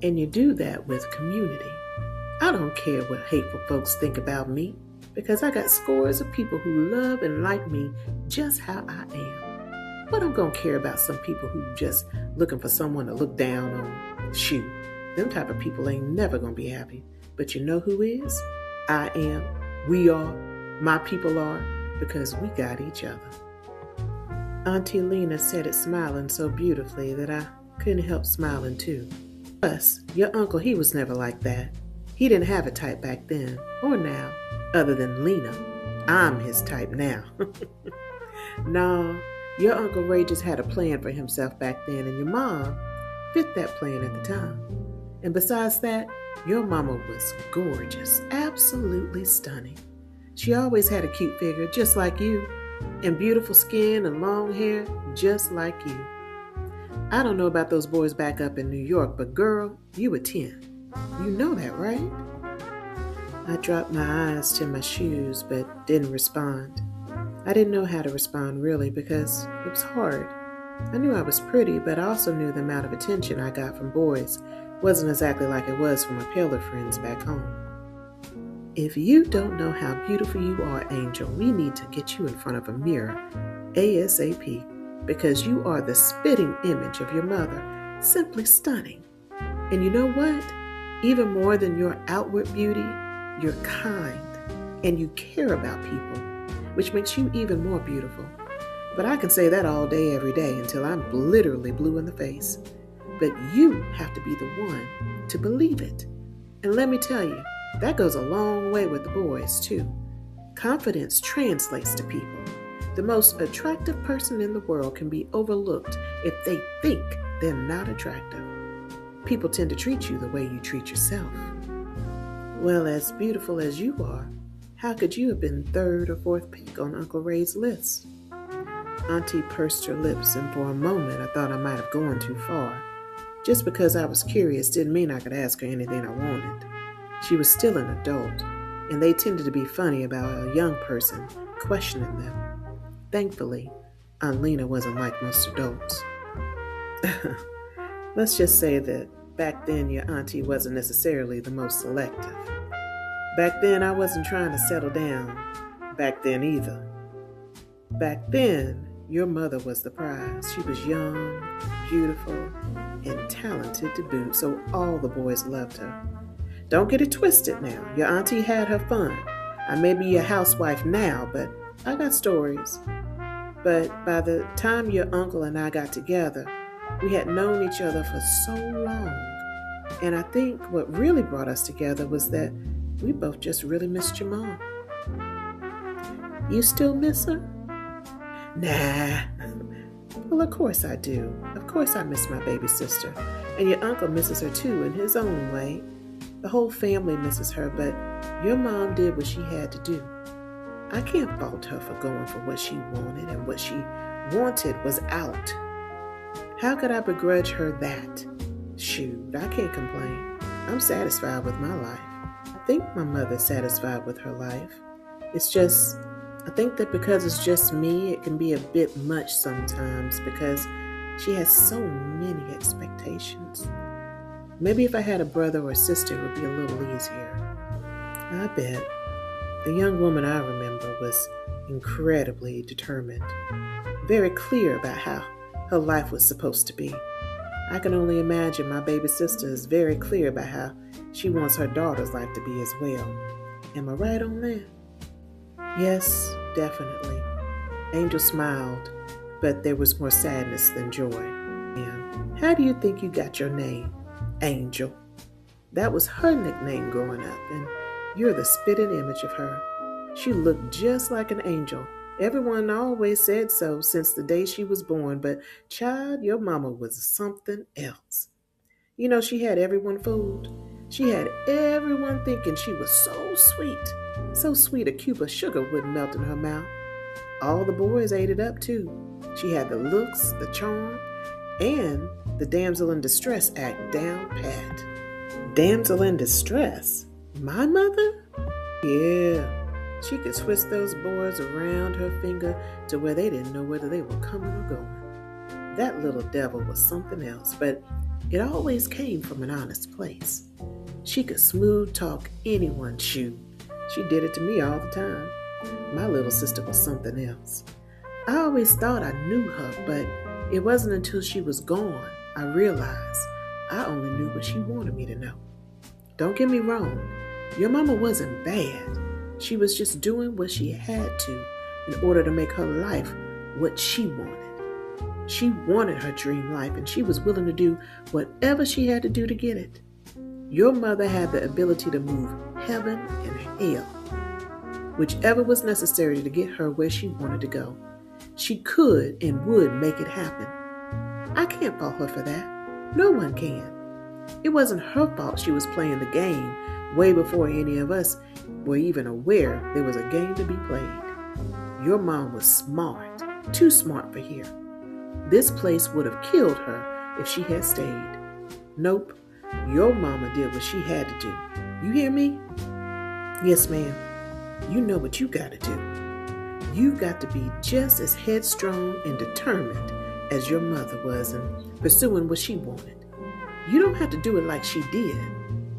And you do that with community. I don't care what hateful folks think about me because I got scores of people who love and like me just how I am. But I'm going to care about some people who just looking for someone to look down on. Shoot, them type of people ain't never going to be happy. But you know who is? I am, we are, my people are, because we got each other. Auntie Lena said it smiling so beautifully that I couldn't help smiling too. Plus, your uncle, he was never like that. He didn't have a type back then, or now, other than Lena. I'm his type now. No, your Uncle Ray just had a plan for himself back then, and your mom fit that plan at the time. And besides that, your mama was gorgeous, absolutely stunning. She always had a cute figure, just like you, and beautiful skin and long hair, just like you. I don't know about those boys back up in New York, but girl, you were 10. You know that, right? I dropped my eyes to my shoes, but didn't respond. I didn't know how to respond really because it was hard. I knew I was pretty, but I also knew the amount of attention I got from boys wasn't exactly like it was from my paler friends back home. If you don't know how beautiful you are, Angel, we need to get you in front of a mirror ASAP because you are the spitting image of your mother, simply stunning. And you know what? Even more than your outward beauty, you're kind and you care about people, which makes you even more beautiful. But I can say that all day, every day until I'm literally blue in the face. But you have to be the one to believe it. And let me tell you, that goes a long way with the boys too. Confidence translates to people. The most attractive person in the world can be overlooked if they think they're not attractive. People tend to treat you the way you treat yourself. Well, as beautiful as you are, how could you have been third or fourth pick on Uncle Ray's list? Auntie pursed her lips, and for a moment I thought I might have gone too far. Just because I was curious didn't mean I could ask her anything I wanted. She was still an adult, and they tended to be funny about a young person questioning them. Thankfully, Aunt Lena wasn't like most adults. Let's just say that back then your auntie wasn't necessarily the most selective. Back then I wasn't trying to settle down. Back then either. Back then, your mother was the prize. She was young, beautiful, and talented to boot, so all the boys loved her. Don't get it twisted now. Your auntie had her fun. I may be a housewife now, but I got stories. But by the time your uncle and I got together, we had known each other for so long. And I think what really brought us together was that we both just really missed your mom. You still miss her? Nah. Well, of course I do. Of course I miss my baby sister. And your uncle misses her too in his own way. The whole family misses her, but your mom did what she had to do. I can't fault her for going for what she wanted, and what she wanted was out. How could I begrudge her that? Shoot, I can't complain. I'm satisfied with my life. I think my mother's satisfied with her life. It's just, I think that because it's just me, it can be a bit much sometimes because she has so many expectations. Maybe if I had a brother or a sister, it would be a little easier. I bet. The young woman I remember was incredibly determined, very clear about how her life was supposed to be. I can only imagine my baby sister is very clear about how she wants her daughter's life to be as well. Am I right on that? Yes, definitely. Angel smiled, but there was more sadness than joy. And how do you think you got your name, Angel? That was her nickname growing up, and you're the spitting image of her. She looked just like an angel. Everyone always said so since the day she was born, but child, your mama was something else. You know, she had everyone fooled. She had everyone thinking she was so sweet a cube of sugar wouldn't melt in her mouth. All the boys ate it up too. She had the looks, the charm, and the damsel in distress act down pat. Damsel in distress? My mother? Yeah. She could twist those boys around her finger to where they didn't know whether they were coming or going. That little devil was something else, but It always came from an honest place. She could smooth talk anyone's shoe. She did it to me all the time. My little sister was something else. I always thought I knew her, but it wasn't until she was gone I realized I only knew what she wanted me to know. Don't get me wrong, your mama wasn't bad. She was just doing what she had to in order to make her life what she wanted. She wanted her dream life, and she was willing to do whatever she had to do to get it. Your mother had the ability to move heaven and hell, whichever was necessary to get her where she wanted to go. She could and would make it happen. I can't fault her for that. No one can. It wasn't her fault she was playing the game way before any of us were even aware there was a game to be played. Your mom was smart, too smart for here. This place would have killed her if she had stayed. Nope, your mama did what she had to do. You hear me? Yes, ma'am. You know what you gotta do. You've got to be just as headstrong and determined as your mother was in pursuing what she wanted. You don't have to do it like she did,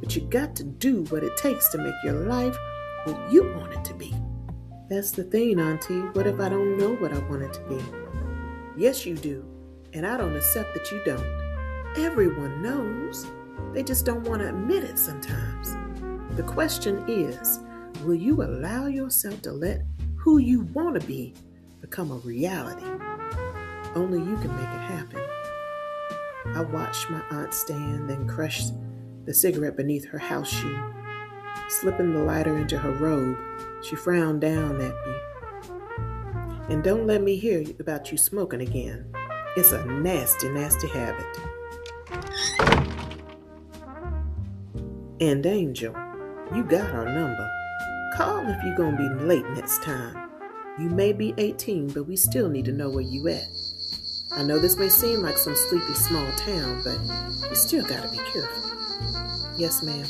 but you got to do what it takes to make your life what you want it to be. That's the thing, Auntie. What if I don't know what I want it to be? Yes, you do, and I don't accept that you don't. Everyone knows. They just don't want to admit it sometimes. The question is, will you allow yourself to let who you want to be become a reality? Only you can make it happen. I watched my aunt stand and crush the cigarette beneath her house shoe. Slipping the lighter into her robe, she frowned down at me. And don't let me hear about you smoking again. It's a nasty, nasty habit. And Angel, you got our number. Call if you're going to be late next time. You may be 18, but we still need to know where you at. I know this may seem like some sleepy small town, but you still got to be careful. Yes, ma'am.